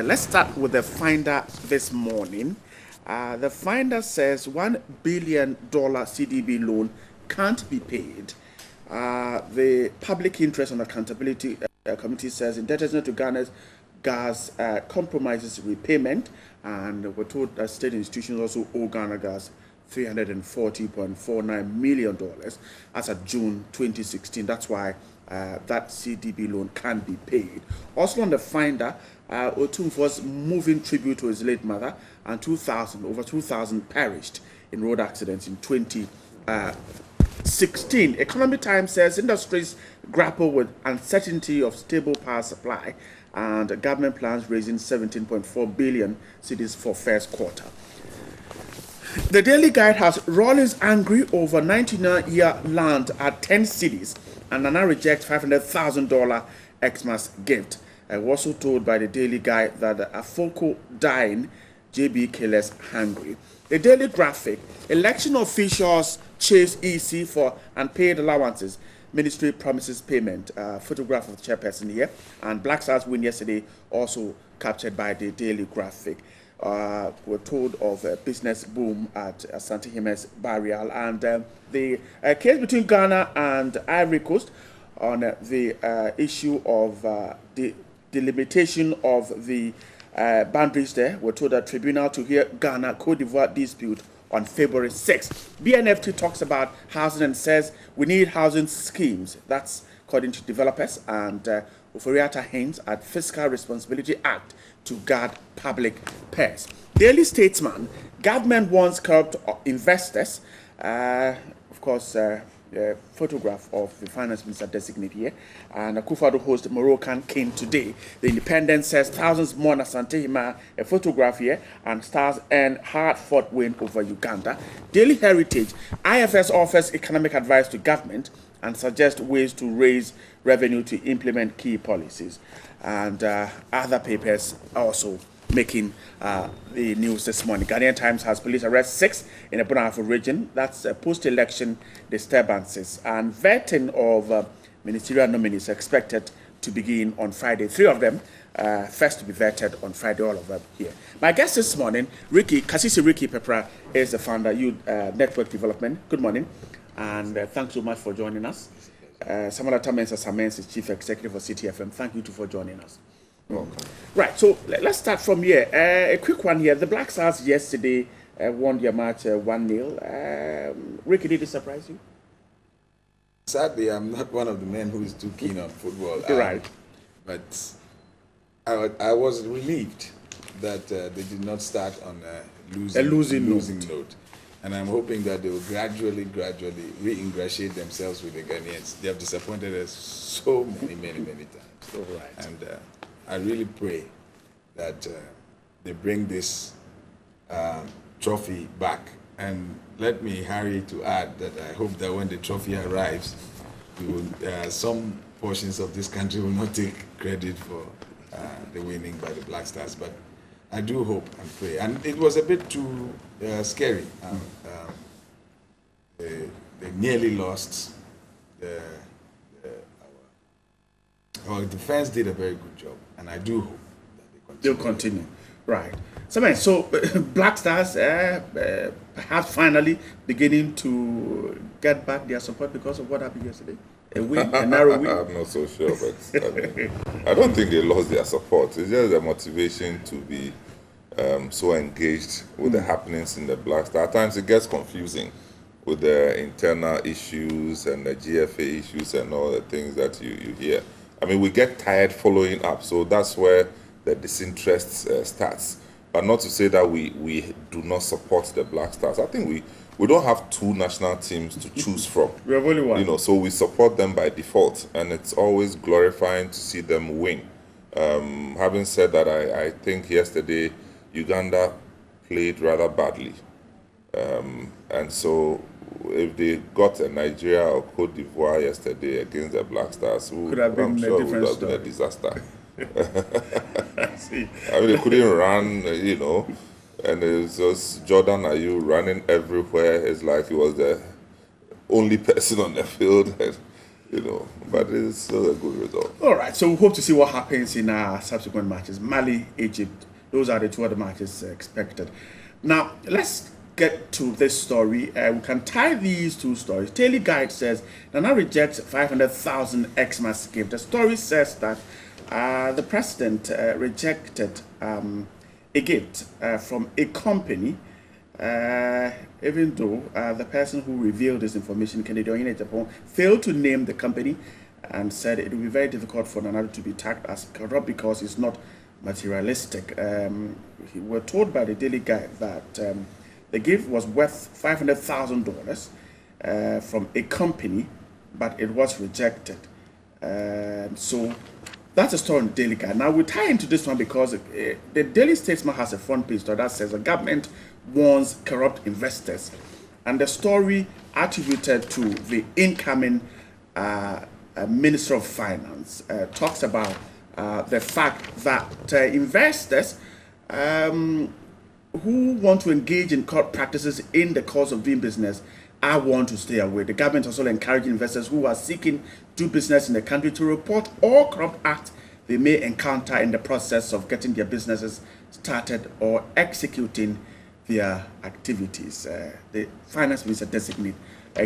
let's start with the finder this morning. The finder says $1 billion CDB loan can't be paid. The Public Interest and Accountability Committee says indebtedness to Ghana's gas compromises repayment, and we're told that state institutions also owe Ghana Gas $340.49 million as of June 2016. That's why that CDB loan can be paid. Also on the finder, Otum was moving tribute to his late mother, and over 2,000 perished in road accidents in 2016. Economic Times says industries grapple with uncertainty of stable power supply, and government plans raising 17.4 billion cedis for first quarter. The Daily Guide has Rawlings angry over 99-year land at 10 cities, and Nana rejects $500,000 xmas gift. I was also told by the Daily Guide that Afoko dying, JB killers hungry. The Daily Graphic, election officials chase EC for unpaid allowances. Ministry promises payment. Photograph of the chairperson here. And Black Stars win yesterday, also captured by the Daily Graphic. We're told of a business boom at Asante Himes Burial, and the case between Ghana and Ivory Coast on the issue of the delimitation of the boundaries there. We're told that tribunal to hear Ghana Cote d'Ivoire dispute on February 6th. BNFT talks about housing and says we need housing schemes. That's according to developers, and Oforiata hints at Fiscal Responsibility Act to guard public purse. Daily Statesman, government wants corrupt investors. Of course, photograph of the finance minister designate here. And Akufo-Addo hosts Moroccan king today. The Independent says thousands mourn Asante Hima, a photograph here, and Stars earn hard-fought win over Uganda. Daily Heritage, IFS offers economic advice to government and suggests ways to raise revenue to implement key policies. And other papers also making the news this morning. Ghanaian Times has police arrest 6 in the Bonafo region. That's post-election disturbances. And vetting of ministerial nominees expected to begin on Friday. 3 of them first to be vetted on Friday, all of them here. My guest this morning, Kasisi Ricky Pepra, is the founder, Youth Network Development. Good morning, and thanks so much for joining us. Samala Tamensa Samens is Chief Executive of CTFM. Thank you too for joining us. Welcome. Right, so let's start from here. A quick one here. The Black Stars yesterday won their match 1-0. Ricky, did it surprise you? Sadly, I'm not one of the men who is too keen on football. Right. But I was relieved that they did not start on a losing note. And I'm hoping that they will gradually re-ingratiate themselves with the Ghanaians. They have disappointed us so many times. All right. And I really pray that they bring this trophy back. And let me hurry to add that I hope that when the trophy arrives, some portions of this country will not take credit for the winning by the Black Stars. But I do hope and pray. And it was a bit too scary. They nearly lost. Our defense did a very good job, and I do hope that they'll continue. Right. So Black Stars perhaps finally beginning to get back their support because of what happened yesterday. A win, a narrow win. I'm not so sure, but I don't think they lost their support. It's just a motivation to be so engaged with the happenings in the Black Stars. At times it gets confusing with the internal issues and the GFA issues and all the things that you hear. I mean, we get tired following up, so that's where the disinterest starts. But not to say that we do not support the Black Stars. I think we don't have 2 national teams to choose from. We have only one. So we support them by default, and it's always glorifying to see them win. Having said that, I think yesterday Uganda played rather badly. And so if they got a Nigeria or Cote d'Ivoire yesterday against the Black Stars, I'm sure it would have been a disaster. See. I mean, they couldn't run, and it's just Jordan Ayew running everywhere. It's like he was the only person on the field. but it's still a good result. All right, so we hope to see what happens in our subsequent matches. Mali, Egypt, those are the two other matches expected. Now, let's get to this story. We can tie these two stories. Daily Guide says Nana rejects 500,000 xmas gift. The story says that the president rejected a gift from a company, even though the person who revealed this information, Kennedy Oyine Japan, failed to name the company and said it would be very difficult for Nana to be tagged as corrupt because it's not materialistic. We were told by the Daily Guide that the gift was worth $500,000 from a company, but it was rejected. So that's a story on Daily Guide. Now we tie into this one because the Daily Statesman has a front page story that says the government warns corrupt investors, and the story attributed to the incoming Minister of Finance talks about the fact that investors who want to engage in corrupt practices in the course of doing business are warned to stay away. The government also encourages investors who are seeking to do business in the country to report all corrupt acts they may encounter in the process of getting their businesses started or executing their activities. The finance minister designate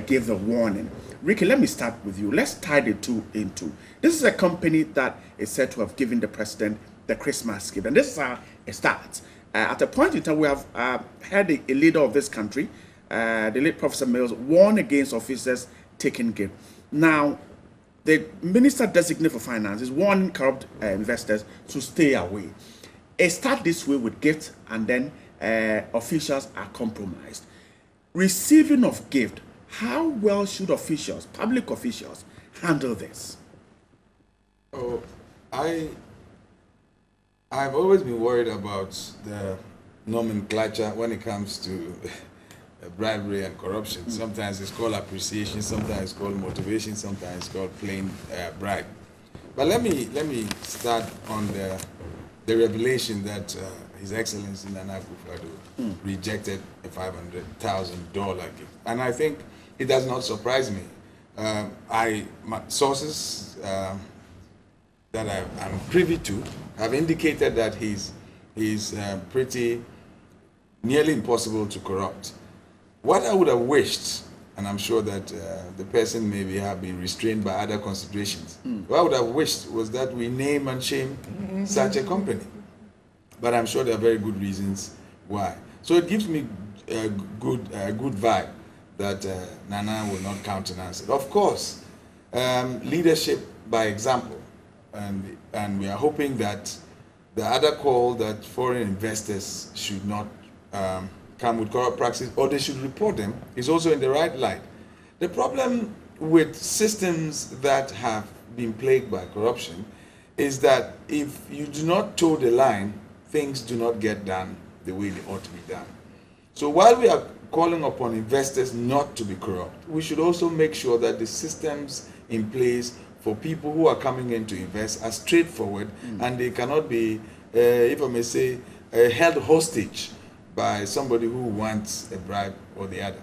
gave the warning. Ricky, let me start with you. Let's tie the two into. This is a company that is said to have given the president the Christmas gift, and this is how it starts. At a point in time, we have had a leader of this country, the late Professor Mills, warn against officers taking gift. Now, the minister designate for finance is warning corrupt investors to stay away. It starts this way with gifts, and then officials are compromised. Receiving of gift, how well should officials, public officials, handle this? Oh, I've always been worried about the nomenclature when it comes to bribery and corruption. Sometimes it's called appreciation, sometimes it's called motivation, sometimes it's called plain bribe. But let me start on the revelation that His Excellency Nana Akufo-Addo rejected a $500,000 gift, and I think it does not surprise me. My sources that I'm privy to have indicated that he's pretty nearly impossible to corrupt. What I would have wished, and I'm sure that the person maybe have been restrained by other considerations, what I would have wished was that we name and shame such a company. But I'm sure there are very good reasons why. So it gives me a good vibe that Nana will not countenance it. Of course, leadership by example, and we are hoping that the other call that foreign investors should not come with corrupt practices, or they should report them, is also in the right light. The problem with systems that have been plagued by corruption is that if you do not toe the line, things do not get done the way they ought to be done. So while we are calling upon investors not to be corrupt, we should also make sure that the systems in place for people who are coming in to invest are straightforward, and they cannot be, if I may say, held hostage by somebody who wants a bribe or the other.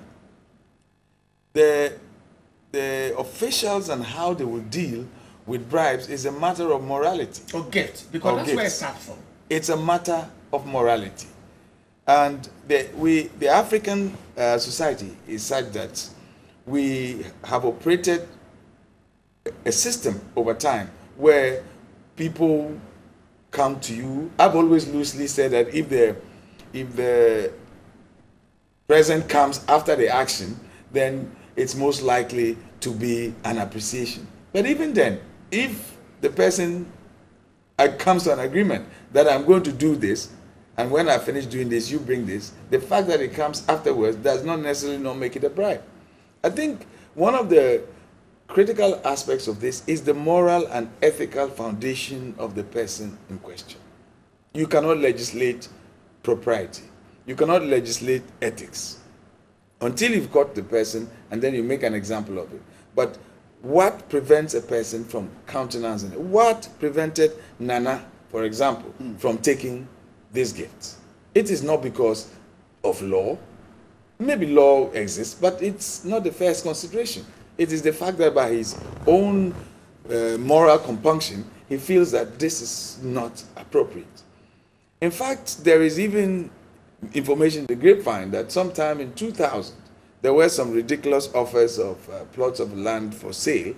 The officials and how they will deal with bribes is a matter of morality. Or gift, because that's where it starts from. It's a matter of morality. And the African society is such that we have operated a system over time where people come to you. I've always loosely said that if the present comes after the action, then it's most likely to be an appreciation. But even then, if the person comes to an agreement that I'm going to do this, and when I finish doing this, you bring this, the fact that it comes afterwards does not necessarily not make it a bribe. I think one of the critical aspects of this is the moral and ethical foundation of the person in question. You cannot legislate propriety. You cannot legislate ethics until you've caught the person and then you make an example of it. But what prevents a person from countenancing it? What prevented Nana, for example, from taking this gift? It is not because of law. Maybe law exists, but it's not the first consideration. It is the fact that by his own moral compunction, he feels that this is not appropriate. In fact, there is even information in the grapevine that sometime in 2000, there were some ridiculous offers of plots of land for sale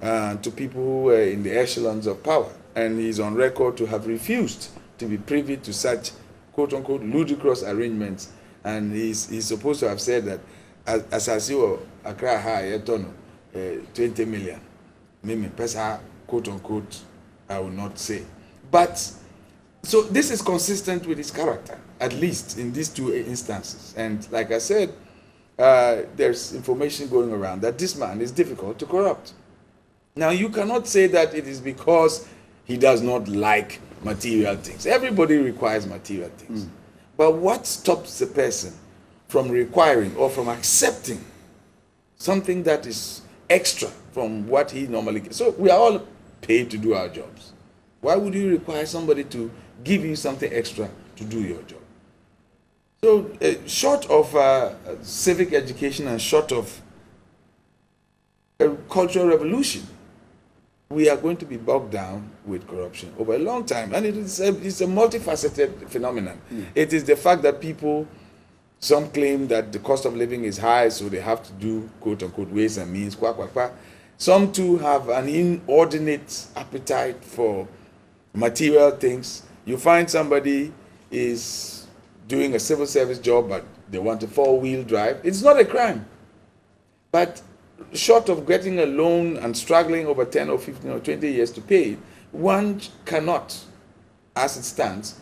to people who were in the echelons of power. And he's on record to have refused to be privy to such quote-unquote ludicrous arrangements. And he's supposed to have said that as I see Accra High 20 million. Maybe pesa quote-unquote I will not say. But so this is consistent with his character, at least in these two instances. And like I said, there's information going around that this man is difficult to corrupt. Now, you cannot say that it is because he does not like material things. Everybody requires material things. But what stops the person from requiring or from accepting something that is extra from what he normally gets? So we are all paid to do our jobs. Why would you require somebody to give you something extra to do your job? So short of civic education and short of a cultural revolution, we are going to be bogged down with corruption over a long time. And it's a multifaceted phenomenon. It is the fact that people, some claim that the cost of living is high, so they have to do quote-unquote ways and means, Some too have an inordinate appetite for material things. You find somebody is doing a civil service job, but they want a 4-wheel drive. It's not a crime. But short of getting a loan and struggling over 10 or 15 or 20 years to pay it, one cannot, as it stands,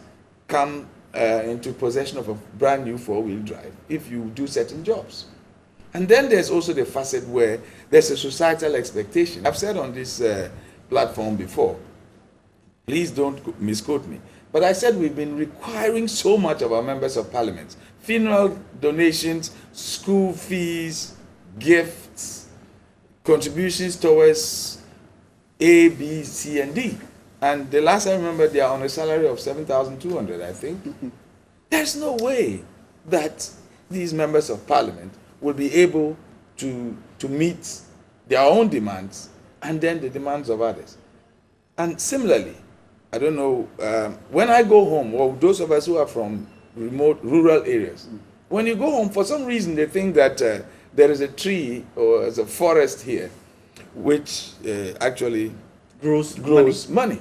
come into possession of a brand new 4-wheel drive if you do certain jobs. And then there's also the facet where there's a societal expectation. I've said on this platform before, please don't misquote me, but I said we've been requiring so much of our members of parliament: funeral donations, school fees, gifts, contributions towards A, B, C, and D. And the last I remember, they are on a salary of 7,200, I think. There's no way that these members of parliament will be able to meet their own demands and then the demands of others. And similarly, I don't know, when I go home, or those of us who are from remote rural areas, when you go home, for some reason they think that there is a tree or there's a forest here which actually grows money.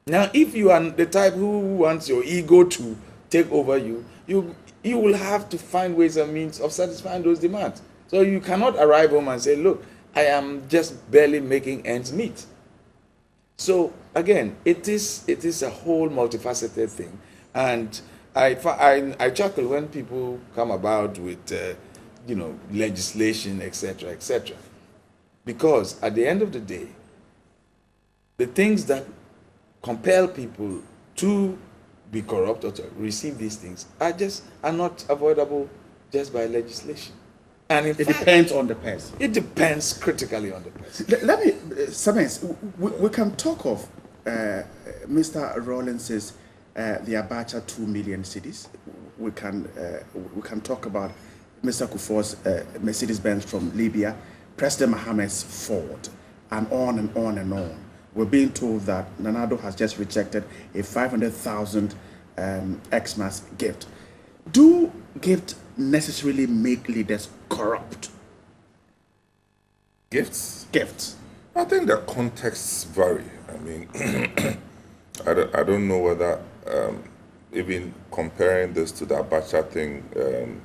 Now, if you are the type who wants your ego to take over you, you will have to find ways and means of satisfying those demands. So you cannot arrive home and say, look, I am just barely making ends meet. So again, it is a whole multifaceted thing. And I chuckle when people come about with legislation, etc., etc. Because at the end of the day, the things that compel people to be corrupt or to receive these things are not avoidable just by legislation. And in fact, depends on the person. It depends critically on the person. Let me, Samens, we can talk of Mr. Rawlings's the Abacha 2 million cities. We can talk about Mr. Kufuor's Mercedes-Benz from Libya, President Mohammed's Ford, and on and on and on. We're being told that Nanado has just rejected a 500,000 xmas gift. Do gifts necessarily make leaders corrupt? Gifts? Gifts. I think the contexts vary. I mean, I don't know whether even comparing this to the Abacha thing,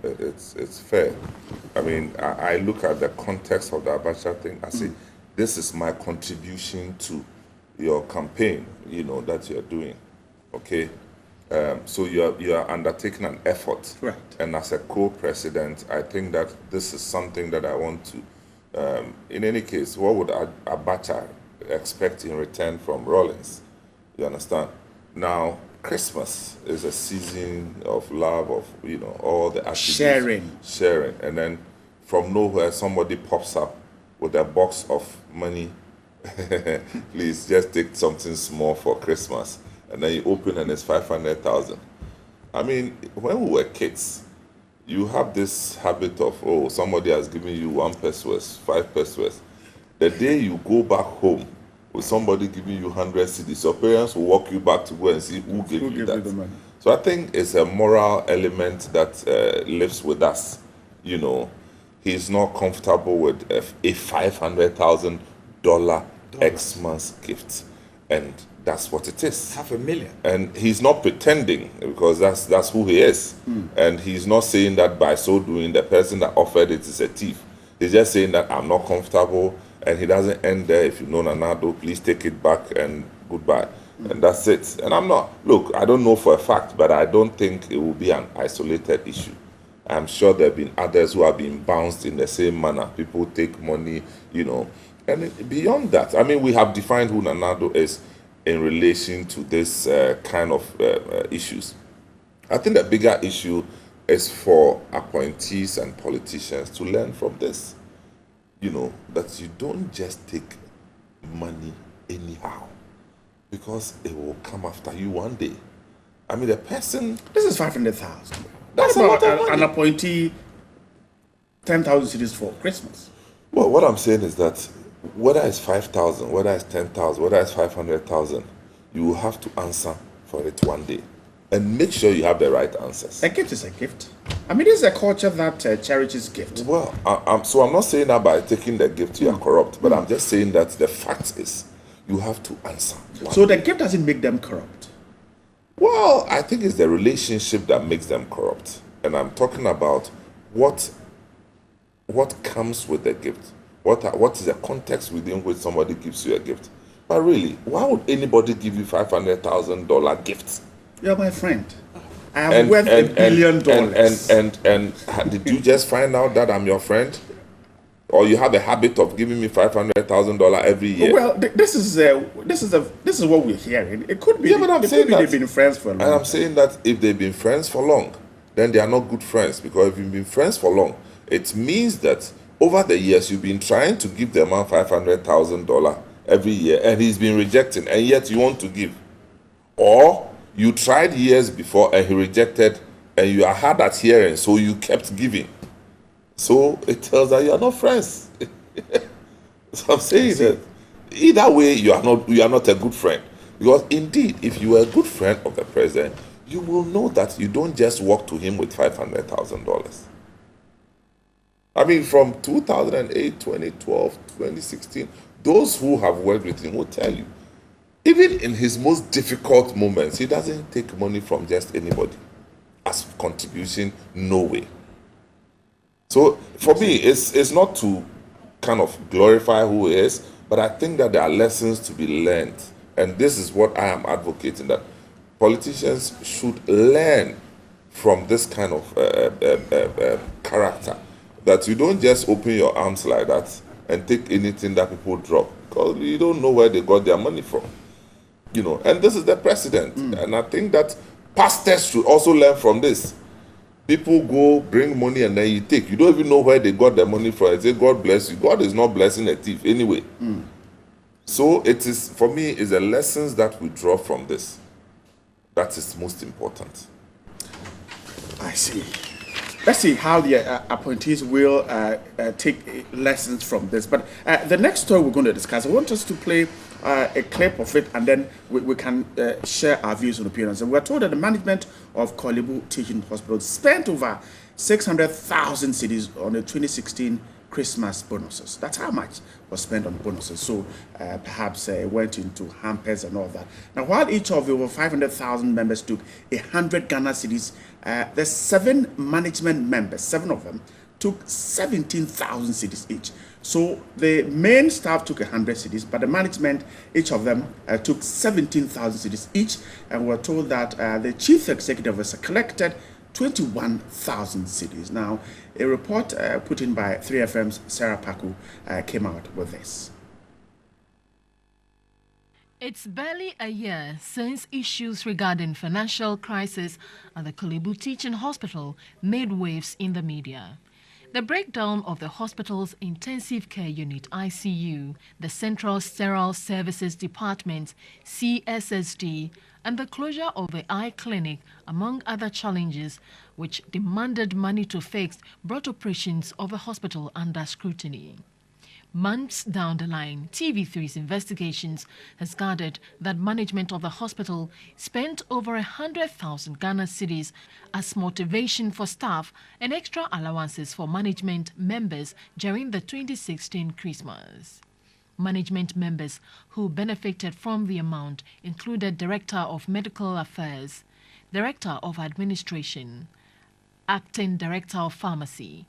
it's fair. I mean, I look at the context of the Abacha thing. I say, this is my contribution to your campaign, that you're doing. Okay. So you are undertaking an effort, right? And as a co-president, I think that this is something that I want to. In any case, what would Abacha expect in return from Rawlings? You understand? Now, Christmas is a season of love, of all the attributes, sharing, and then from nowhere somebody pops up with a box of money. Please just take something small for Christmas. And then you open and it's 500,000. I mean, when we were kids, you have this habit of, oh, somebody has given you 1 pesos, 5 pesos. The day you go back home with somebody giving you 100 cedis, your parents will walk you back to go and see who gave you that. The money? So I think it's a moral element that lives with us. You know, he's not comfortable with a $500,000 Xmas gift, and that's what it is. $500,000. And he's not pretending, because that's who he is. And he's not saying that by so doing the person that offered it is a thief. He's just saying that I'm not comfortable, and he doesn't end there. If you know Nanado, please take it back and goodbye. And that's it. And I'm not, look, I don't know for a fact, but I don't think it will be an isolated issue. I'm sure there have been others who have been bounced in the same manner. People take money, you know. And beyond that, I mean, we have defined who Nanado is in relation to this kind of issues. I think the bigger issue is for appointees and politicians to learn from this. You know, that you don't just take money anyhow, because it will come after you one day. I mean, the person... This is 500,000. That's a lot of money. An appointee, 10,000 cities for Christmas. Well, what I'm saying is that whether it's 5,000, whether it's 10,000, whether it's 500,000, you will have to answer for it one day. And make sure you have the right answers. A gift is a gift. I mean, this is a culture that cherishes gift. Well, I'm not saying that by taking the gift you are corrupt, but I'm just saying that the fact is you have to answer. So the gift doesn't make them corrupt? Well, I think it's the relationship that makes them corrupt. And I'm talking about what comes with the gift. What is the context within which somebody gives you a gift? But really, why would anybody give you $500,000 gift? You're my friend. I am worth $1 billion. And did you just find out that I'm your friend? Or you have a habit of giving me $500,000 every year? Well, this is what we're hearing. It could be. Yeah, but I'm saying that they've been friends for a long time. And I'm saying that if they've been friends for long, then they are not good friends. Because if you've been friends for long, it means that over the years you've been trying to give the man $500,000 every year, and he's been rejecting, and yet you want to give. Or you tried years before and he rejected, and you are hard at hearing, so you kept giving. So it tells that you are not friends. So I'm saying that either way, you are not a good friend. Because indeed, if you are a good friend of the president, you will know that you don't just walk to him with $500,000. I mean, from 2008, 2012, 2016, those who have worked with him will tell you, even in his most difficult moments, he doesn't take money from just anybody. As contribution, no way. So for me, it's not to kind of glorify who he is, but I think that there are lessons to be learned. And this is what I am advocating, that politicians should learn from this kind of character. That you don't just open your arms like that and take anything that people drop, because you don't know where they got their money from. You know, and this is the president. And I think that pastors should also learn from this. People go, bring money, and then you take. You don't even know where they got their money from. I say, God bless you. God is not blessing a thief anyway. So it is, for me, is the lessons that we draw from this that is most important. I see. Let's see how the appointees will take lessons from this. But the next story we're going to discuss, I want us to play a clip of it, and then we can share our views and opinions. And we're told that the management of Korle Bu Teaching Hospital spent over 600,000 cedis on the 2016 Christmas bonuses. That's how much was spent on bonuses. So perhaps it went into hampers and all that. Now, while each of the over 500,000 members took 100 Ghana cedis, the 7 management members, 7 of them, took 17,000 cedis each. So the main staff took 100 cedis, but the management, each of them, took 17,000 cedis each. And we're told that the chief executive has collected 21,000 cedis. Now, a report put in by 3FM's Sarah Paku came out with this. It's barely a year since issues regarding financial crisis at the Korle Bu Teaching Hospital made waves in the media. The breakdown of the hospital's intensive care unit ICU, the Central Sterile Services Department CSSD, and the closure of the eye clinic, among other challenges which demanded money to fix, brought operations of the hospital under scrutiny. Months down the line, TV3's investigations has gathered that management of the hospital spent over 100,000 Ghana cedis as motivation for staff and extra allowances for management members during the 2016 Christmas. Management members who benefited from the amount included Director of Medical Affairs, Director of Administration, Acting Director of Pharmacy,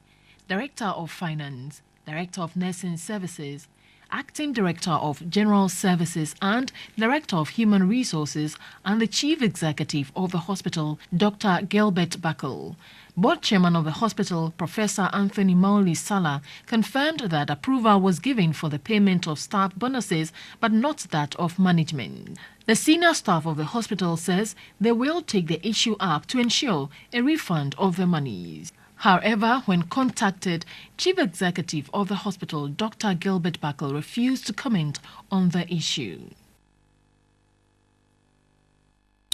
Director of Finance, Director of Nursing Services, Acting Director of General Services and Director of Human Resources, and the Chief Executive of the hospital, Dr. Gilbert Buckle. Board Chairman of the hospital, Professor Anthony Mauli Sala, confirmed that approval was given for the payment of staff bonuses, but not that of management. The senior staff of the hospital says they will take the issue up to ensure a refund of the monies. However, when contacted, Chief Executive of the hospital, Dr. Gilbert Buckle, refused to comment on the issue.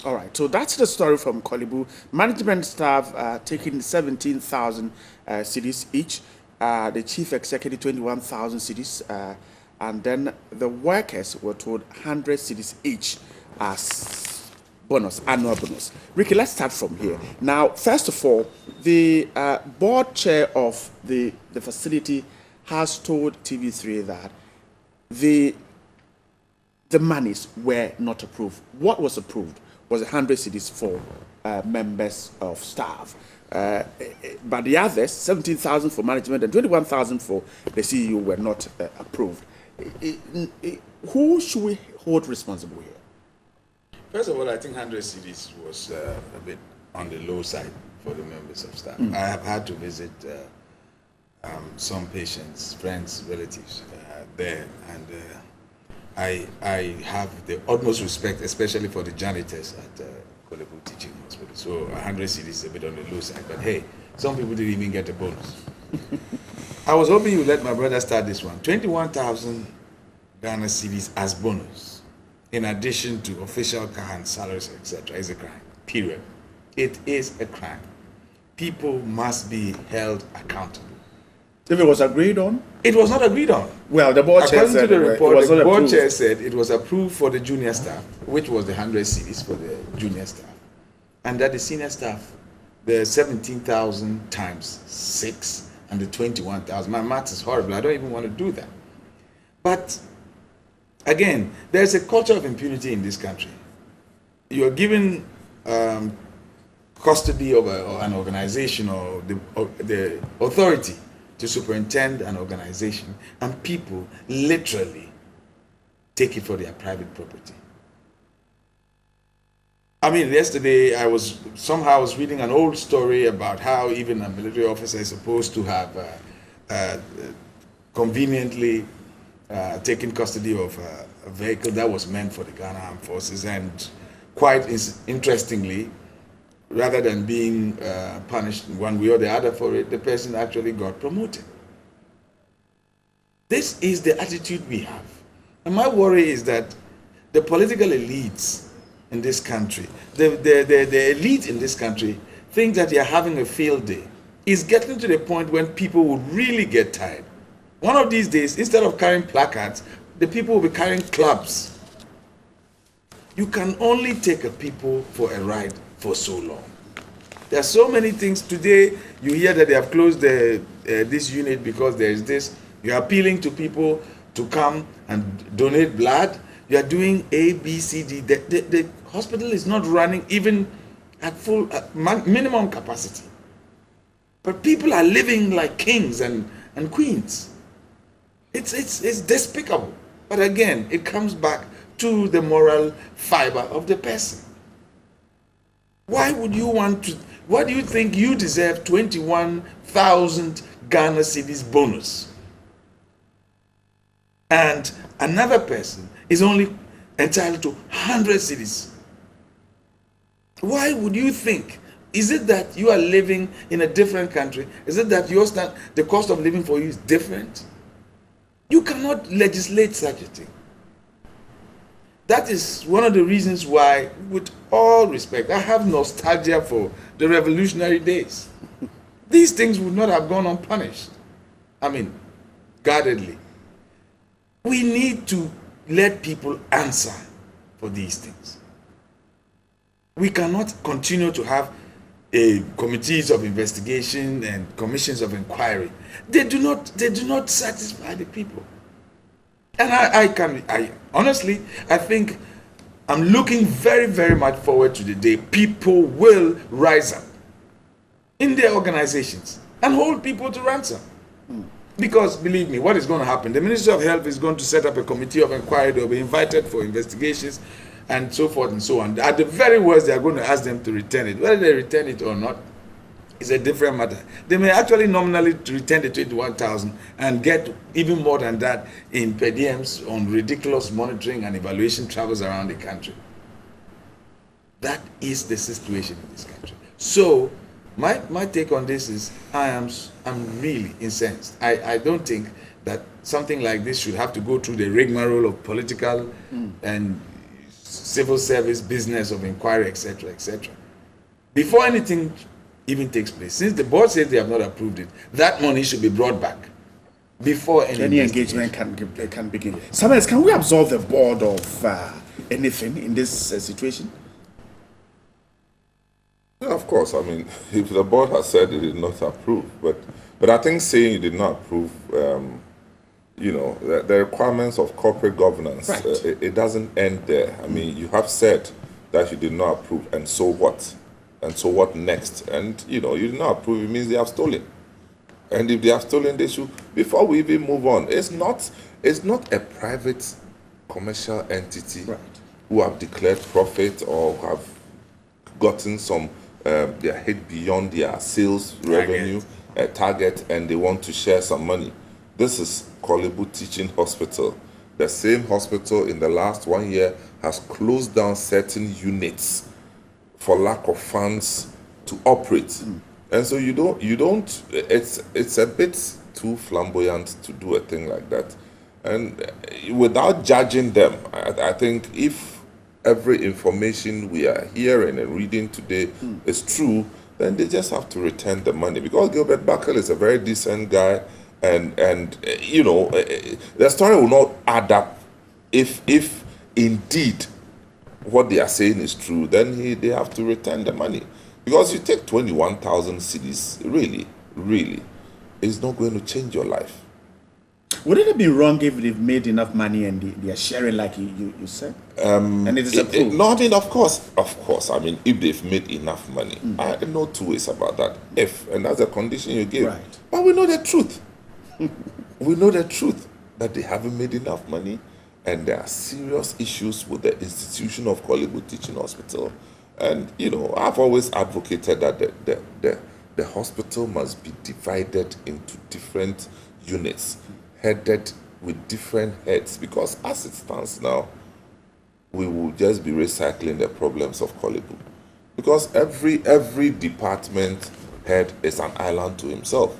All right, so that's the story from Korle Bu. Management staff taking 17,000 cedis each, the chief executive 21,000 cedis, and then the workers were told 100 cedis each as bonus, annual bonus. Ricky, let's start from here. Now, first of all, the board chair of the facility has told TV3 that the monies were not approved. What was approved was 100 cedis for members of staff. But the others, 17,000 for management and 21,000 for the CEO, were not approved. Who should we hold responsible here? First of all, I think 100 cedis was a bit on the low side for the members of staff. I have had to visit some patients, friends, relatives there, and I have the utmost respect, especially for the janitors at Korle Bu Teaching Hospital. So 100 cedis is a bit on the low side, but hey, some people didn't even get a bonus. I was hoping you would let my brother start this one. 21,000 Ghana cedis as bonus, in addition to official car and salaries, etc., is a crime. Period. It is a crime. People must be held accountable. If it was agreed on? It was not agreed on. Well, the board chair said according to the report, it was the not board approved. chair said it was approved for the junior staff, which was the 100 cedis for the junior staff, and that the senior staff, the 17,000 times 6 and the 21,000. My math is horrible. I don't even want to do that. But again, there's a culture of impunity in this country. You're given custody of an organization or the authority to superintend an organization, and people literally take it for their private property. I mean, yesterday I was reading an old story about how even a military officer is supposed to have conveniently taken custody of a vehicle that was meant for the Ghana Armed Forces, and quite interestingly, rather than being punished one way or the other for it, the person actually got promoted. This is the attitude we have. And my worry is that the political elites in this country, the elite in this country, think that they are having a field day. It's getting to the point when people will really get tired. One of these days, instead of carrying placards, the people will be carrying clubs. You can only take a people for a ride for so long. There are so many things. Today, you hear that they have closed this unit because there is this. You are appealing to people to come and donate blood. You are doing A, B, C, D. The hospital is not running even at full minimum capacity. But people are living like kings and queens. It's despicable. But again, it comes back to the moral fiber of the person. Why would you want to? Why do you think you deserve 21,000 Ghana cedis bonus, and another person is only entitled to 100 cedis? Why would you think? Is it that you are living in a different country? Is it that the cost of living for you is different? You cannot legislate such a thing. That is one of the reasons why, with all respect, I have nostalgia for the revolutionary days. These things would not have gone unpunished. I mean, guardedly. We need to let people answer for these things. We cannot continue to have committees of investigation and commissions of inquiry. They do not satisfy the people. And I honestly, I think I'm looking very, very much forward to the day people will rise up in their organizations and hold people to ransom. Because believe me, what is going to happen? The Ministry of Health is going to set up a committee of inquiry. They'll be invited for investigations and so forth and so on. At the very worst, they are going to ask them to return it. Whether they return it or not is a different matter. They may actually nominally return the 21,000 and get even more than that in per diems on ridiculous monitoring and evaluation travels around the country. That is the situation in this country. So my take on this is I'm really incensed. I don't think that something like this should have to go through the rigmarole of political and civil service business of inquiry, etc., etc. Before anything even takes place, since the board says they have not approved it, that money should be brought back before any engagement can begin. Sometimes, can we absolve the board of anything in this situation? Yeah, of course. I mean, if the board has said it did not approve, but I think saying you did not approve, the requirements of corporate governance, right. It doesn't end there. I mean, you have said that you did not approve, and so what? And so what next? And you did not approve. It means they have stolen. And if they have stolen, they should. Before we even move on, it's not a private commercial entity right. who have declared profit or have gotten some their head beyond their sales revenue target, and they want to share some money. This is Korle Bu Teaching Hospital. The same hospital in the last 1 year has closed down certain units for lack of funds to operate. And so you don't it's a bit too flamboyant to do a thing like that. And without judging them, I think if every information we are hearing and reading today is true, then they just have to return the money. Because Gilbert Buckle is a very decent guy, and the story will not add up if indeed what they are saying is true. Then they have to return the money. Because you take 21,000 cedis, really, it's not going to change your life. Wouldn't it be wrong if they've made enough money and they are sharing like you said? And it is approved? No, I mean, of course. I mean, if they've made enough money, I have no two ways about that. And that's a condition you give. Right. But we know the truth. We know the truth that they haven't made enough money, and there are serious issues with the institution of Korle Bu Teaching Hospital. And I've always advocated that the hospital must be divided into different units, headed with different heads, because as it stands now, we will just be recycling the problems of Korle Bu. Because every department head is an island to himself.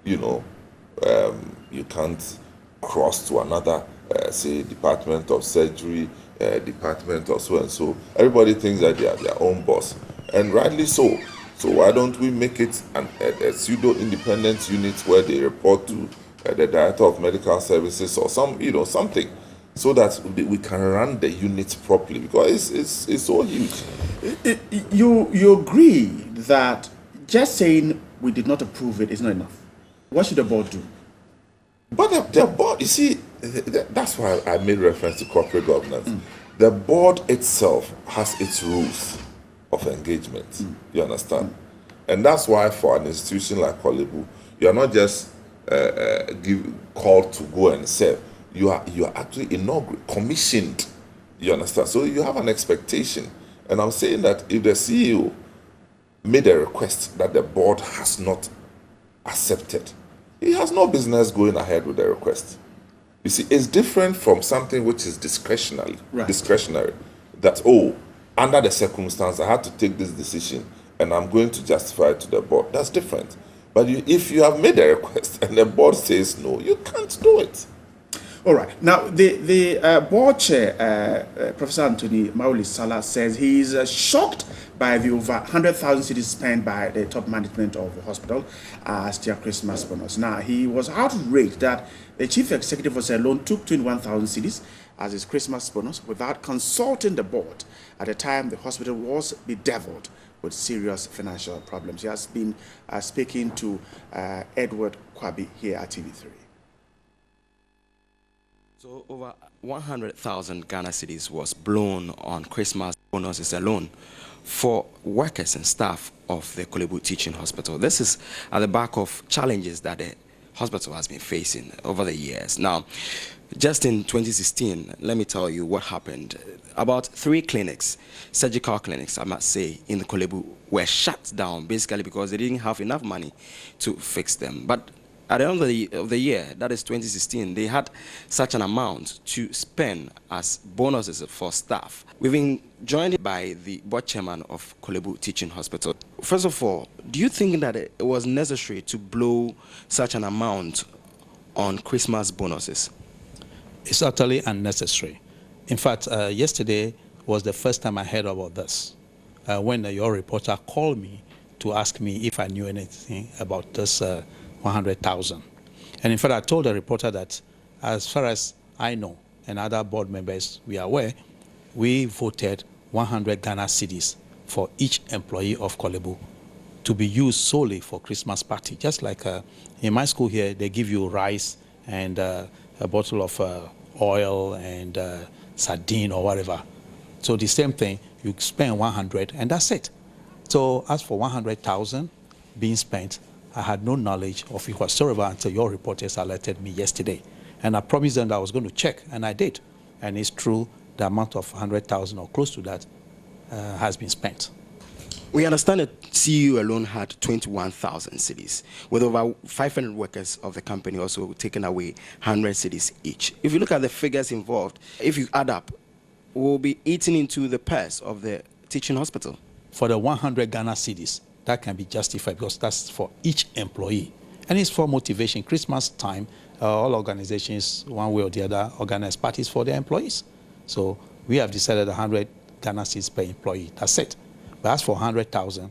You can't cross to another, say, department of surgery, department of so and so. Everybody thinks that they are their own boss, and rightly so. So why don't we make it a pseudo-independent unit where they report to the director of medical services or something, so that we can run the unit properly, because it's so huge. You agree that just saying we did not approve it is not enough? What should the board do? But the board, you see, that's why I made reference to corporate governance. The board itself has its rules of engagement. You understand? And that's why for an institution like Korle Bu, you are not just called to go and serve. You are actually commissioned. You understand? So you have an expectation. And I'm saying that if the CEO made a request that the board has not accepted, he has no business going ahead with the request. You see, it's different from something which is discretionary. Right. Discretionary. That, under the circumstance, I had to take this decision and I'm going to justify it to the board. That's different. But if you have made a request and the board says no, you can't do it. All right. Now, the board chair, Professor Anthony Mauli Salah, says he is shocked by the over 100,000 cedis spent by the top management of the hospital as their Christmas bonus. Now, he was outraged that the chief executive of alone took 21,000 cedis as his Christmas bonus without consulting the board at the time the hospital was bedeviled with serious financial problems. He has been speaking to Edward Kwabi here at TV3. So over 100,000 Ghana cedis was blown on Christmas bonuses alone for workers and staff of the Korle Bu Teaching Hospital. This is at the back of challenges that the hospital has been facing over the years. Now, just in 2016, let me tell you what happened. About 3 clinics, surgical clinics, I must say, in the Korle Bu were shut down basically because they didn't have enough money to fix them. But at the end of the year, that is 2016, they had such an amount to spend as bonuses for staff. We've been joined by the board chairman of Korle Bu Teaching Hospital. First of all, do you think that it was necessary to blow such an amount on Christmas bonuses? It's utterly unnecessary. In fact, yesterday was the first time I heard about this, when your reporter called me to ask me if I knew anything about this 100,000. And in fact, I told the reporter that as far as I know, and other board members we are aware, we voted 100 Ghana cedis for each employee of Korle Bu to be used solely for Christmas party. Just like in my school here, they give you rice and a bottle of oil and sardine or whatever. So the same thing, you spend 100 and that's it. So as for 100,000 being spent, I had no knowledge of it whatsoever until your reporters alerted me yesterday. And I promised them that I was going to check, and I did. And it's true, the amount of 100,000 or close to that has been spent. We understand that CU alone had 21,000 cedis, with over 500 workers of the company also taking away 100 cedis each. If you look at the figures involved, if you add up, we'll be eating into the purse of the teaching hospital. For the 100 Ghana cedis, that can be justified because that's for each employee. And it's for motivation. Christmas time, all organizations, one way or the other, organize parties for their employees. So we have decided 100 Ghana cedis per employee. That's it. But as for 100,000,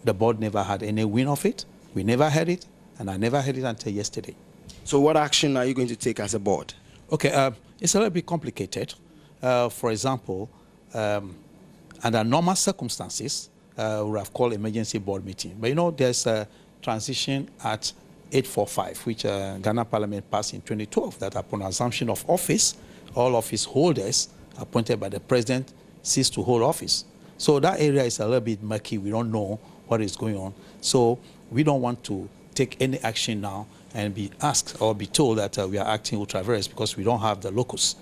the board never had any win of it. We never had it, and I never had it until yesterday. So what action are you going to take as a board? Okay, it's a little bit complicated. For example, under normal circumstances, we would have called emergency board meeting. But you know, there's a transition at 845, which Ghana Parliament passed in 2012, that upon assumption of office, all office holders appointed by the president cease to hold office. So that area is a little bit murky. We don't know what is going on. So we don't want to take any action now and be asked or be told that we are acting ultra-virus because we don't have the locus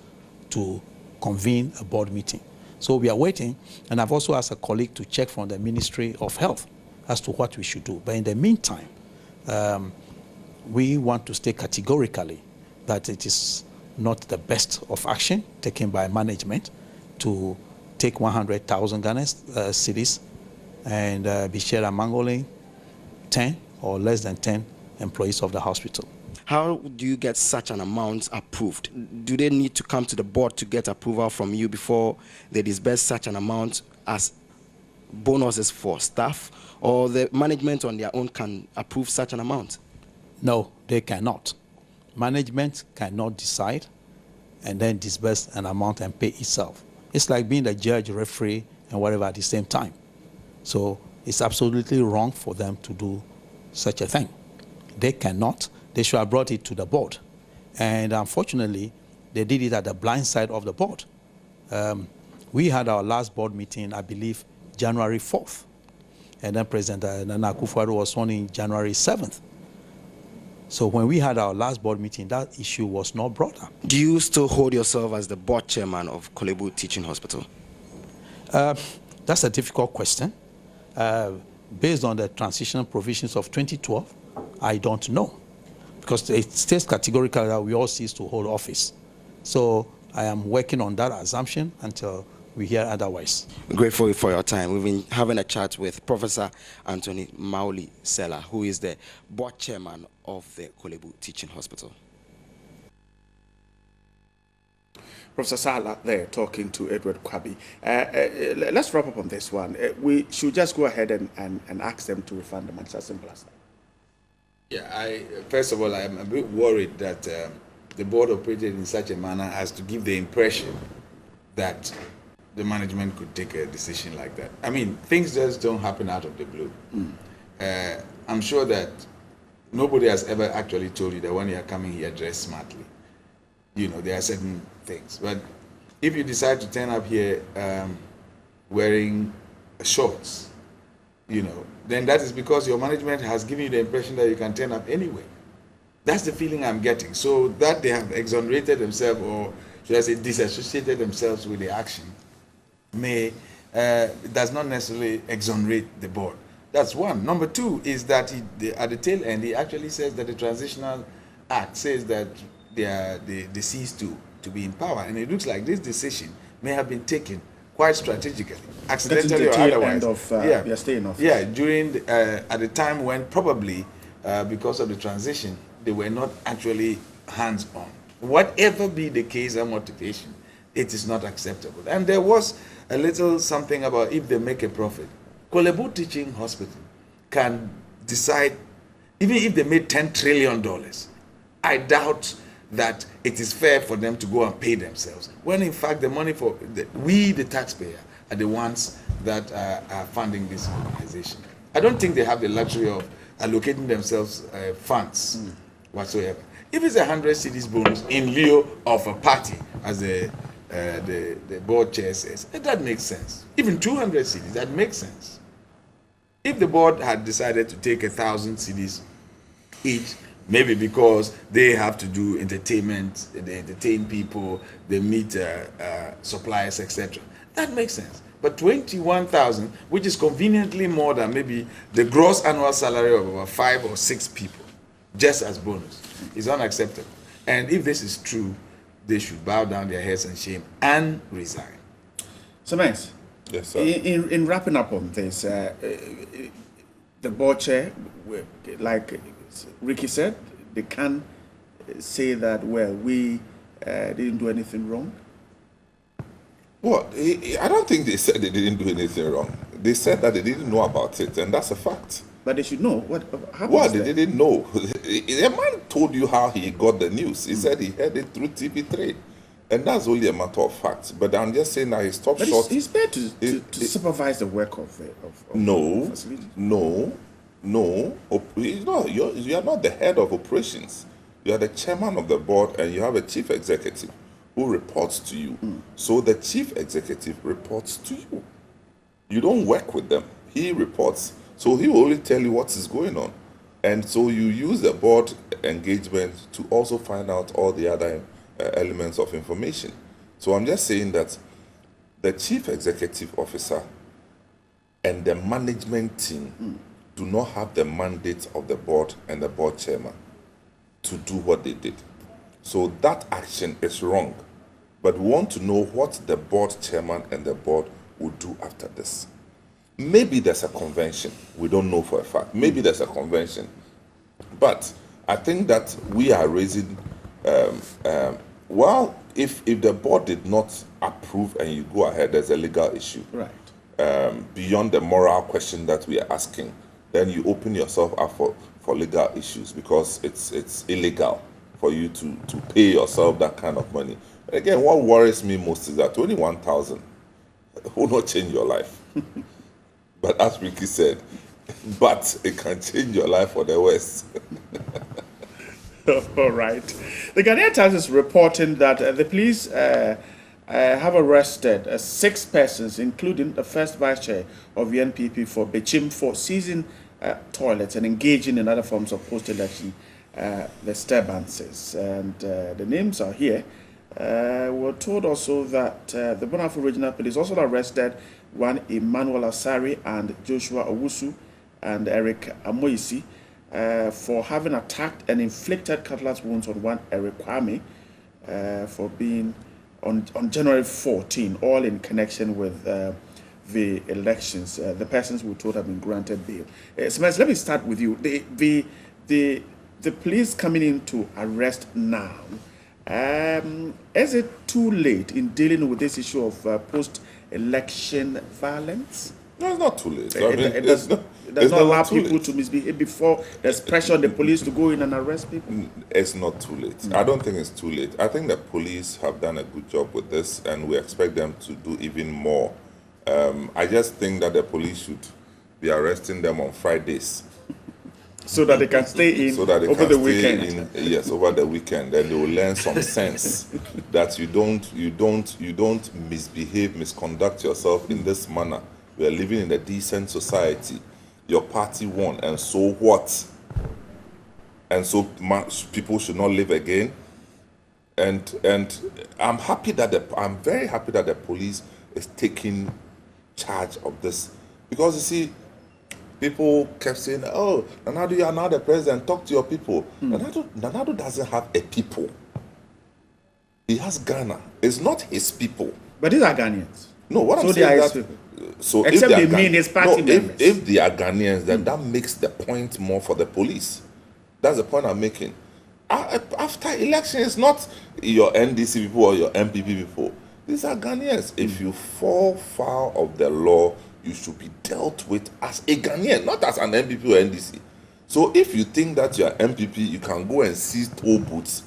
to convene a board meeting. So we are waiting, and I've also asked a colleague to check from the Ministry of Health as to what we should do. But in the meantime, we want to state categorically that it is not the best of action taken by management to take 100,000 Ghana cedis and be shared among only 10 or less than 10 employees of the hospital. How do you get such an amount approved? Do they need to come to the board to get approval from you before they disburse such an amount as bonuses for staff, or the management on their own can approve such an amount? No, they cannot. Management cannot decide and then disburse an amount and pay itself. It's like being the judge, referee, and whatever at the same time. So it's absolutely wrong for them to do such a thing. They cannot. They should have brought it to the board. And unfortunately, they did it at the blind side of the board. We had our last board meeting, I believe, January 4th. And then President Nana Akufo-Addo was sworn in January 7th. So when we had our last board meeting, that issue was not brought up. Do you still hold yourself as the board chairman of Korle Bu Teaching Hospital? That's a difficult question. Based on the transitional provisions of 2012, I don't know. Because it states categorically that we all cease to hold office. So I am working on that assumption until we hear otherwise. We're grateful for your time. We've been having a chat with Professor Anthony Mauli Salah, who is the board chairman of the Korle Bu Teaching Hospital. Professor Sala there talking to Edward Kwabi. Let's wrap up on this one. We should just go ahead and ask them to refund the money. As simple as that. Yeah, first of all, I'm a bit worried that the board operated in such a manner as to give the impression that the management could take a decision like that. I mean, things just don't happen out of the blue. I'm sure that nobody has ever actually told you that when you are coming here, dress smartly. You know, there are certain things. But if you decide to turn up here wearing shorts, you know, then that is because your management has given you the impression that you can turn up anyway. That's the feeling I'm getting. So that they have exonerated themselves, or should I say disassociated themselves with the action, does not necessarily exonerate the board. That's one. Number two is that at the tail end, he actually says that the Transitional Act says that they cease to be in power. And it looks like this decision may have been taken quite strategically, accidentally or otherwise. Your stay in office. Yeah, during at the time when probably because of the transition, they were not actually hands-on. Whatever be the case or motivation, it is not acceptable. And there was a little something about if they make a profit. Korle Bu Teaching Hospital can decide, even if they made $10 trillion, I doubt that it is fair for them to go and pay themselves, when in fact the money for we, the taxpayer, are the ones that are funding this organization. I don't think they have the luxury of allocating themselves funds whatsoever. If it's 100 cedis bonus in lieu of a party, as the board chair says, that makes sense. Even 200 cedis, that makes sense. If the board had decided to take 1,000 cedis each, maybe because they have to do entertainment, they entertain people, they meet suppliers, etc., that makes sense. But 21,000, which is conveniently more than maybe the gross annual salary of about 5 or 6 people, just as bonus, is unacceptable. And if this is true, they should bow down their heads in shame and resign. So, Max, yes, sir. In wrapping up on this, the board chair, like Ricky said, they can say that, well, we didn't do anything wrong. Well, I don't think they said they didn't do anything wrong. They said that they didn't know about it, and that's a fact. But they should know what happened. Well, they didn't know. A man told you how he got the news. He said he heard it through TV3. And that's only a matter of fact. But I'm just saying that he stopped short. He's there to supervise the work of no, facility. No. You are not the head of operations. You are the chairman of the board, and you have a chief executive who reports to you. So the chief executive reports to you. You don't work with them. He reports. So he will only tell you what is going on. And so you use the board engagement to also find out all the other elements of information. So I'm just saying that the chief executive officer and the management team do not have the mandate of the board and the board chairman to do what they did. So that action is wrong. But we want to know what the board chairman and the board will do after this. Maybe there's a convention. We don't know for a fact. Maybe there's a convention. But I think that we are raising, well, if the board did not approve and you go ahead, there's a legal issue. Right. Beyond the moral question that we are asking, then you open yourself up for legal issues, because it's illegal for you to pay yourself that kind of money. And again, what worries me most is that 21,000 will not change your life. But as Ricky said, but it can change your life for the worse. All right. The Ghanaian Times is reporting that the police have arrested 6 persons, including the first vice chair of the NPP for Bechim, for seizing toilets and engaging in other forms of post-election disturbances. And the names are here. We're told also that the Bonafo Regional Police also arrested one Emmanuel Asari and Joshua Owusu and Eric Amoisi for having attacked and inflicted cutlass wounds on one Eric Kwame for being on January 14, all in connection with the elections. The persons we told have been granted bail. Smes, let me start with you. The police coming in to arrest now, Is it too late in dealing with this issue of post-election violence? No, it's not too late. I mean, It does not allow people to misbehave before there's pressure on the police to go in and arrest people? It's not too late. I don't think it's too late. I think the police have done a good job with this, and we expect them to do even more. I just think that the police should be arresting them on Fridays, so that they can stay in over the weekend. Yes, over the weekend. Then they will learn some sense that you don't misbehave, misconduct yourself in this manner. We are living in a decent society. Your party won, and so what? And so people should not live again. And I'm very happy that the police is taking charge of this, because you see, people kept saying, "Oh, Nanado, you are now the president. Talk to your people." Nanado doesn't have a people. He has Ghana. It's not his people. But these are Ghanaians. No, what I'm saying is that. So except they mean his party members. If they are Ghanaians, then that makes the point more for the police. That's the point I'm making. After election, it's not your NDC people or your MPP people. These are Ghanaians. If you fall foul of the law, you should be dealt with as a Ghanaian, not as an MPP or NDC. So if you think that you're MPP, you can go and seize toll booths.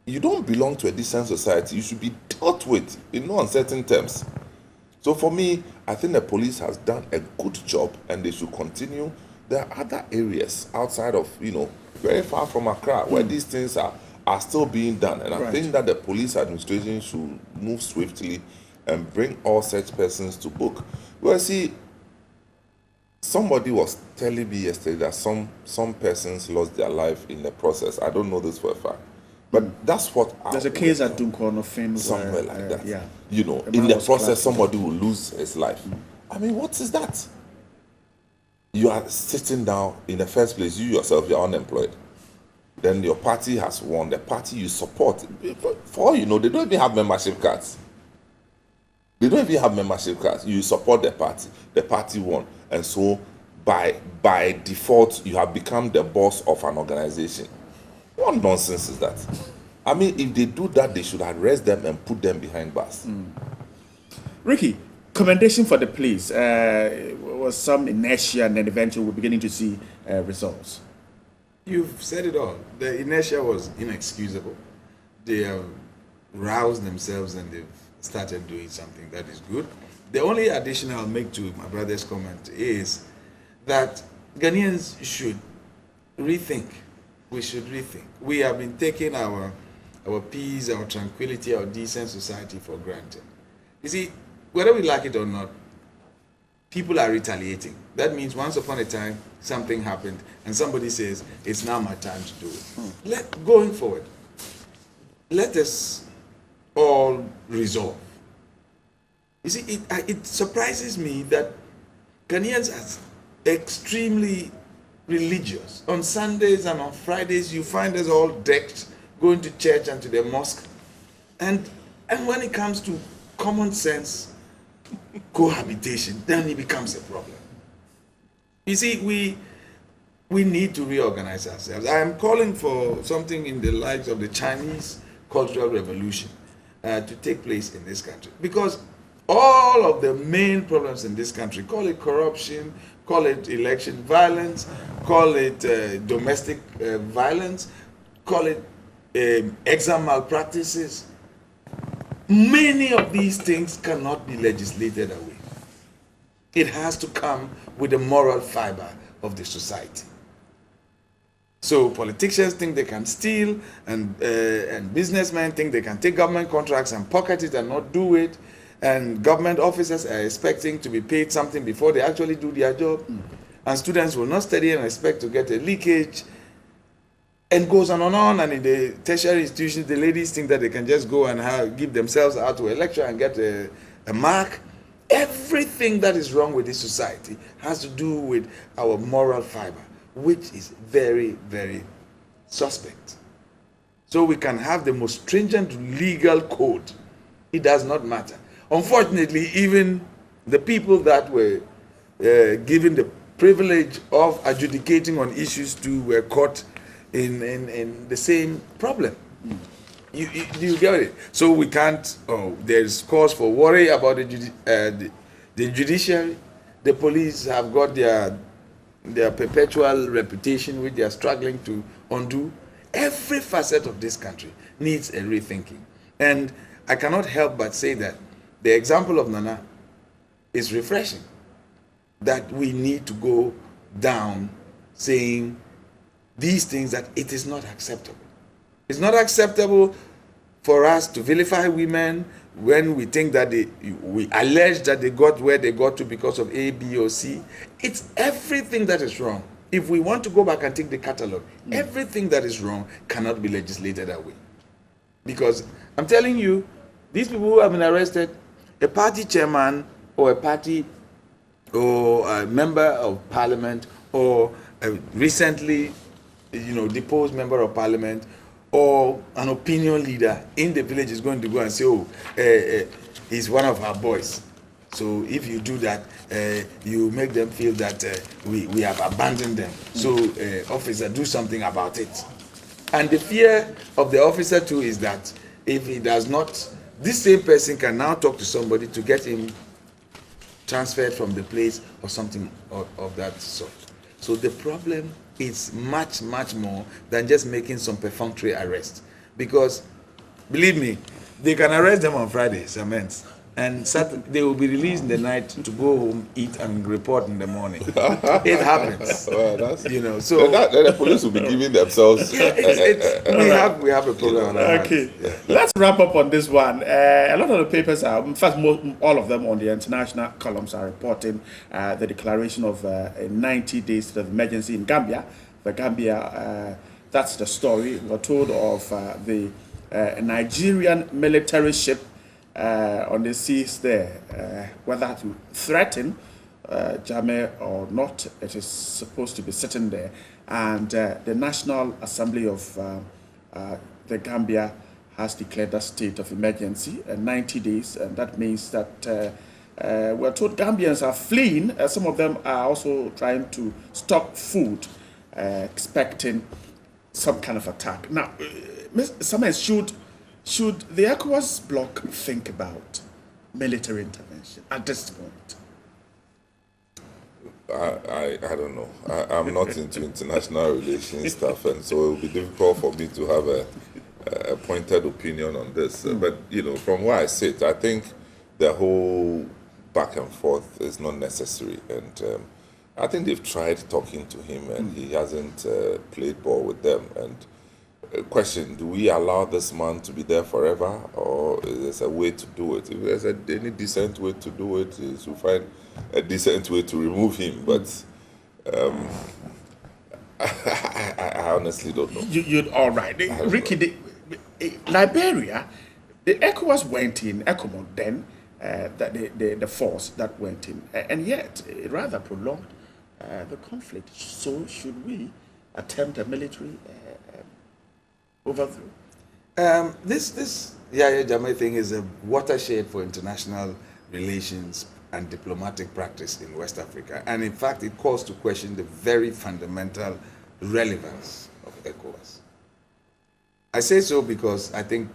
You don't belong to a decent society. You should be dealt with in no uncertain terms. So for me, I think the police has done a good job, and they should continue. There are other areas outside of, very far from Accra, where these things are still being done. And I think that the police administration should move swiftly and bring all such persons to book. Well, see, somebody was telling me yesterday that some persons lost their life in the process. I don't know this for a fact. But that's what there's a case at Dunkorno Fame somewhere like that. Yeah. In the process, somebody will lose his life. I mean, what is that? You are sitting down in the first place. You yourself, you're unemployed. Then your party has won. The party you support, for all you know, they don't even have membership cards. They don't even have membership cards. You support the party. The party won, and so by default, you have become the boss of an organization. What nonsense is that? I mean, if they do that, they should arrest them and put them behind bars. Ricky, commendation for the police. Was some inertia, and then eventually we're beginning to see results. You've said it all. The inertia was inexcusable. They have roused themselves and they've started doing something that is good. The only addition I'll make to my brother's comment is that Ghanaians should rethink. We should rethink. We have been taking our peace, our tranquility, our decent society for granted. You see, whether we like it or not, people are retaliating. That means once upon a time, something happened, and somebody says, it's now my time to do it. Going forward, let us all resolve. You see, it surprises me that Ghanaians are extremely religious. On Sundays and on Fridays, you find us all decked, going to church and to the mosque. And when it comes to common sense cohabitation, then it becomes a problem. You see, we need to reorganize ourselves. I am calling for something in the likes of the Chinese Cultural Revolution to take place in this country. Because all of the main problems in this country, call it corruption, call it election violence, call it domestic violence, call it exam malpractices. Many of these things cannot be legislated away. It has to come with the moral fiber of the society. So politicians think they can steal, and businessmen think they can take government contracts and pocket it and not do it. And government officers are expecting to be paid something before they actually do their job. And students will not study and expect to get a leakage. And goes on and on. And in the tertiary institutions, the ladies think that they can just go and give themselves out to a lecture and get a mark. Everything that is wrong with this society has to do with our moral fiber, which is very, very suspect. So we can have the most stringent legal code. It does not matter. Unfortunately, even the people that were given the privilege of adjudicating on issues too were caught in the same problem. You get it? So we can't. Oh, there's cause for worry about the judiciary. The police have got their perpetual reputation, which they are struggling to undo. Every facet of this country needs a rethinking, and I cannot help but say that the example of Nana is refreshing. That we need to go down saying these things, that it is not acceptable. It's not acceptable for us to vilify women when we think that we allege that they got where they got to because of A, B, or C. It's everything that is wrong. If we want to go back and take the catalog, everything that is wrong cannot be legislated away. Because I'm telling you, these people who have been arrested, a party chairman or a party or a member of parliament or a recently, deposed member of parliament or an opinion leader in the village is going to go and say, oh, he's one of our boys. So if you do that, you make them feel that we have abandoned them. So officer, do something about it. And the fear of the officer too is that if he does not, this same person can now talk to somebody to get him transferred from the place or something of that sort. So the problem is much, much more than just making some perfunctory arrest. Because, believe me, they can arrest them on Friday, cement, and Saturday, they will be released in the night to go home, eat, and report in the morning. It happens. Well, so then the police will be giving themselves. we have a problem on our hands. Okay, let's wrap up on this one. A lot of the papers are, in fact, all of them on the international columns are reporting the declaration of a 90 days state of emergency in Gambia. The Gambia, that's the story. We're told of the Nigerian military ship on the seas there, whether to threaten Jammeh or not, it is supposed to be sitting there. And the National Assembly of the Gambia has declared a state of emergency, 90 days, and that means that we're told Gambians are fleeing. Some of them are also trying to stock food, expecting some kind of attack. Now, should the ECOWAS bloc think about military intervention at this point? I don't know. I'm not into international relations stuff, and so it will be difficult for me to have a pointed opinion on this. But from where I sit, I think the whole back and forth is not necessary, and I think they've tried talking to him, and he hasn't played ball with them. And question: do we allow this man to be there forever, or is there a way to do it? If there's any decent way to do it, is to find a decent way to remove him. But I honestly don't know. You're all right, Ricky. Liberia, the ECOWAS went in, ECOMOG then, the force that went in, and yet it rather prolonged the conflict. So should we attempt a military overthrow? This Yahya Jammeh thing is a watershed for international relations and diplomatic practice in West Africa, and in fact it calls to question the very fundamental relevance of ECOWAS. I say so because I think,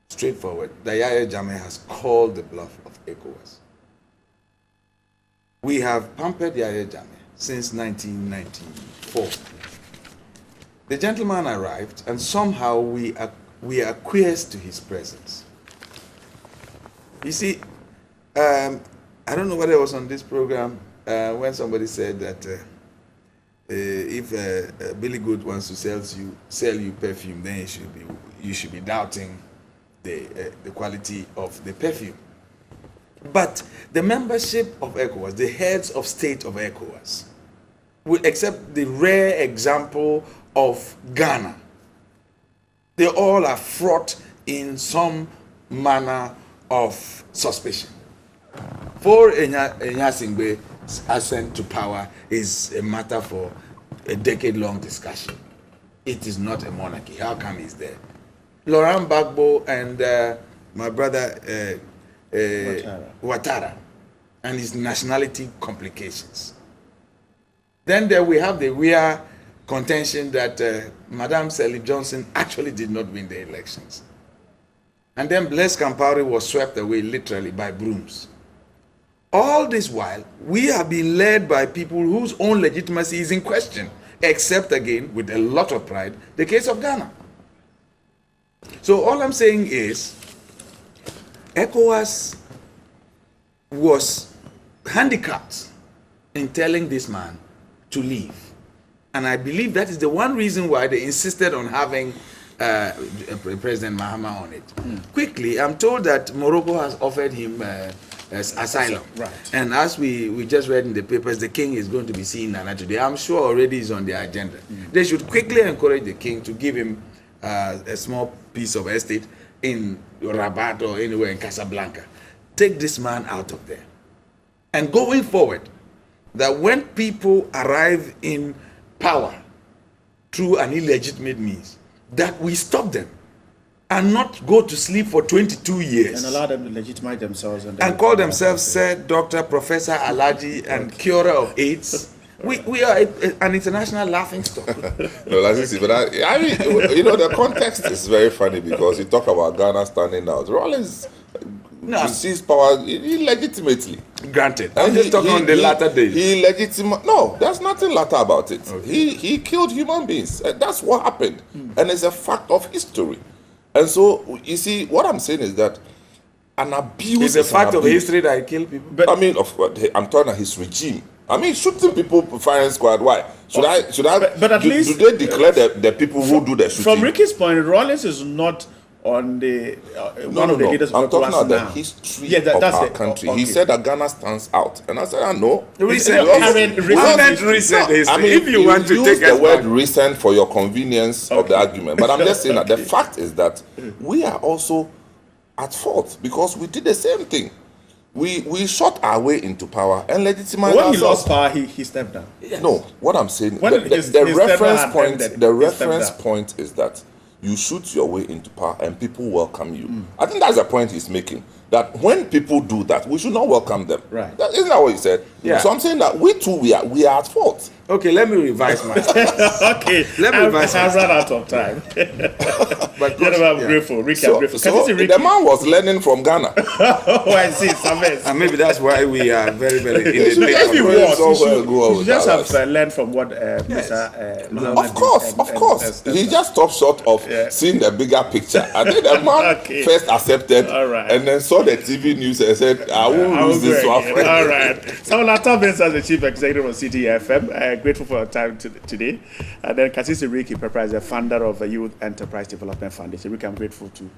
straightforward, that Yahya Jammeh has called the bluff of ECOWAS. We have pampered Yahya Jammeh since 1994. The gentleman arrived, and somehow we acquiesced to his presence. You see, I don't know whether it was on this program when somebody said that if Billy Goat wants to sell you perfume, then you should be doubting the quality of the perfume. But the membership of ECOWAS, the heads of state of ECOWAS, will accept the rare example of Ghana. They all are fraught in some manner of suspicion. For Enyasingbe's ascent to power is a matter for a decade-long discussion. It is not a monarchy. How come he's there? Laurent Gbagbo and my brother Ouattara and his nationality complications. Then there we have the Weah contention that Madam Sally Johnson actually did not win the elections. And then Blaise Compaoré was swept away literally by brooms. All this while, we have been led by people whose own legitimacy is in question, except again, with a lot of pride, the case of Ghana. So all I'm saying is, ECOWAS was handicapped in telling this man to leave. And I believe that is the one reason why they insisted on having President Mahama on it. Quickly, I'm told that Morocco has offered him asylum. Right. And as we just read in the papers, the king is going to be seeing Nana today. I'm sure already is on their agenda. They should quickly encourage the king to give him a small piece of estate in Rabat or anywhere in Casablanca. Take this man out of there. And going forward, that when people arrive in power through an illegitimate means, that we stop them and not go to sleep for 22 years. And allow them to legitimize themselves. And call themselves, Sir, Doctor, Professor, Alaji, and curer of AIDS. We are an international laughing stock. No, that's it. But I mean, the context is very funny because you talk about Ghana standing out. Rawlings seized power illegitimately. Granted. I'm just talking on the latter days. No, there's nothing latter about it. Okay. He killed human beings. That's what happened. And it's a fact of history. And so, you see, what I'm saying is that an abuse is a fact of history that he killed people. But I mean, I'm talking about his regime. I mean, shooting people firing squad. Why? Should I? But at least do they declare the people who do the shooting? From Ricky's point, Rawlings is not on the one of the leaders. I'm talking about the history of our country. Okay. He said that Ghana stands out, and I said, I know. Recent history. I mean, if you want to use the word recent for your convenience of the argument, but I'm just saying that the fact is that we are also at fault because we did the same thing. We shot our way into power and legitimized when ourselves. He lost power, he stepped down. Yes. No, what I'm saying, the reference point is that you shoot your way into power and people welcome you. I think that's the point he's making. That when people do that, we should not welcome them. Right. Isn't that what he said? Yeah. So I'm saying that we too, we are at fault. Okay, let me revise myself. Okay, let me revise myself. I've run out of time. But I'm grateful. Ricky, I'm grateful. So the man was learning from Ghana. Oh, I see. And maybe that's why we are very, very in the You just have learned from what Mr. Muhammad Of course. He just stopped short of seeing the bigger picture. I think the man first accepted and then saw the TV news and said, I won't lose this one. All right. So Lata Benz as the Chief Executive of CTFM. Grateful for your time today. And then Kasisi Ricky Pepper is the founder of the Youth Enterprise Development Foundation. Ricky, I'm grateful to